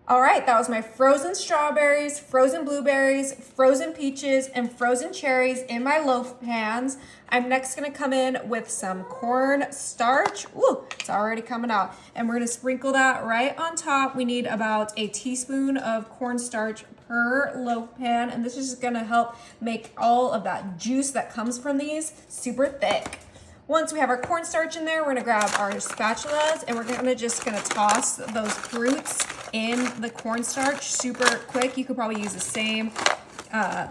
All right, that was my frozen strawberries, frozen blueberries, frozen peaches, and frozen cherries in my loaf pans. I'm next gonna come in with some corn starch. Ooh, it's already coming out. And we're gonna sprinkle that right on top. We need about a teaspoon of cornstarch per loaf pan, and this is just gonna help make all of that juice that comes from these super thick. Once we have our cornstarch in there, we're gonna grab our spatulas and we're just gonna toss those fruits in the cornstarch super quick. You could probably use the same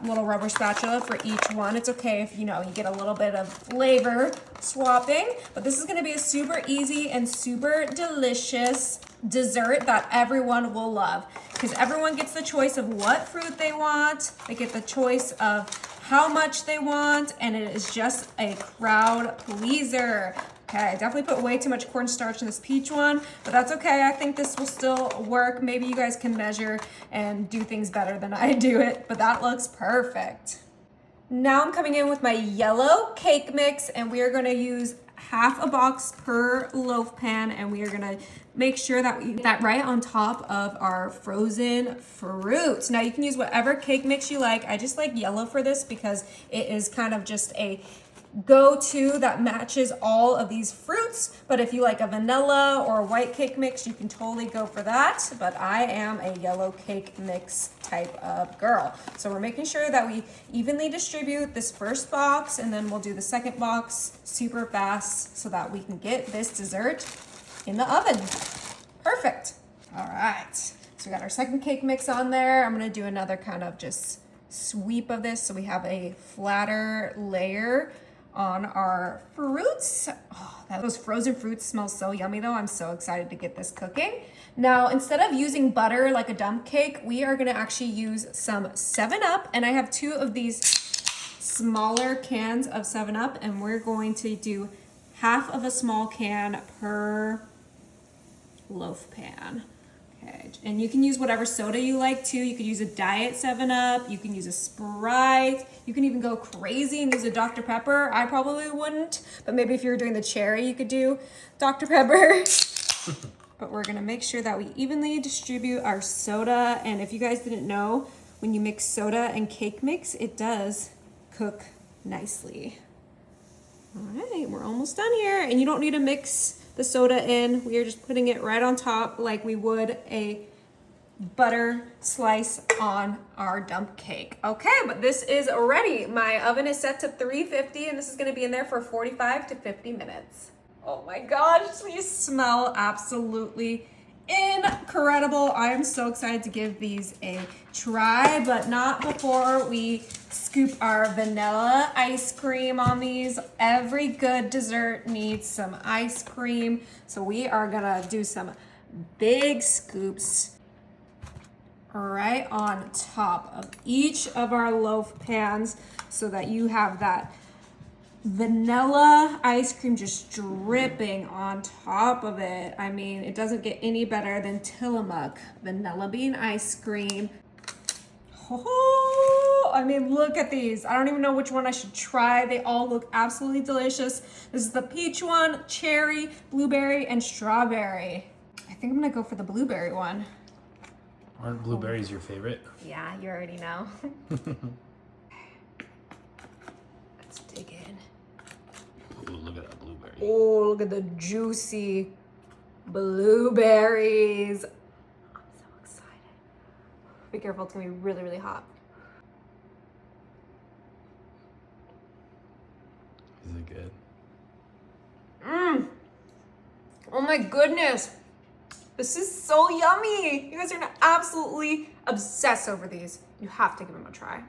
little rubber spatula for each one. It's okay if you get a little bit of flavor swapping, but this is gonna be a super easy and super delicious dessert that everyone will love, because everyone gets the choice of what fruit they want. They get the choice of how much they want, and it is just a crowd pleaser. Okay, I definitely put way too much cornstarch in this peach one, but that's okay. I think this will still work. Maybe you guys can measure and do things better than I do it, but that looks perfect. Now I'm coming in with my yellow cake mix, and we are gonna use half a box per loaf pan, and we are gonna make sure that we get that right on top of our frozen fruit. Now you can use whatever cake mix you like. I just like yellow for this because it is kind of just a go-to that matches all of these fruits. But if you like a vanilla or a white cake mix, you can totally go for that. But I am a yellow cake mix type of girl. So we're making sure that we evenly distribute this first box, and then we'll do the second box super fast so that we can get this dessert in the oven. Perfect. All right. So we got our second cake mix on there. I'm gonna do another kind of just sweep of this so we have a flatter layer on our fruits. Oh, those frozen fruits smell so yummy though. I'm so excited to get this cooking. Now, instead of using butter like a dump cake, we are gonna actually use some 7-Up, and I have 2 of these smaller cans of 7-Up, and we're going to do half of a small can per loaf pan. Okay, and you can use whatever soda you like too. You could use a diet 7-Up, you can use a Sprite, you can even go crazy and use a Dr. Pepper. I probably wouldn't, but maybe if you were doing the cherry, you could do Dr. Pepper. But we're gonna make sure that we evenly distribute our soda, and if you guys didn't know, when you mix soda and cake mix, it does cook nicely. All right, we're almost done here, and you don't need to mix the soda in. We are just putting it right on top like we would a butter slice on our dump cake. Okay, but this is ready. My oven is set to 350, and this is gonna be in there for 45 to 50 minutes. Oh my gosh, these smell absolutely incredible. I am so excited to give these a try, but not before we scoop our vanilla ice cream on these. Every good dessert needs some ice cream, so we are gonna do some big scoops right on top of each of our loaf pans so that you have that vanilla ice cream just dripping on top of it. I mean, it doesn't get any better than Tillamook vanilla bean ice cream. Oh, I mean, look at these. I don't even know which one I should try. They all look absolutely delicious. This is the peach one, cherry, blueberry, and strawberry. I think I'm gonna go for the blueberry one. Aren't blueberries your favorite? Yeah, you already know. Let's dig in. Ooh, look at that blueberry. Oh, look at the juicy blueberries. I'm so excited. Be careful, it's gonna be really, really hot. Is it good? Oh my goodness. This is so yummy. You guys are gonna absolutely obsess over these. You have to give them a try.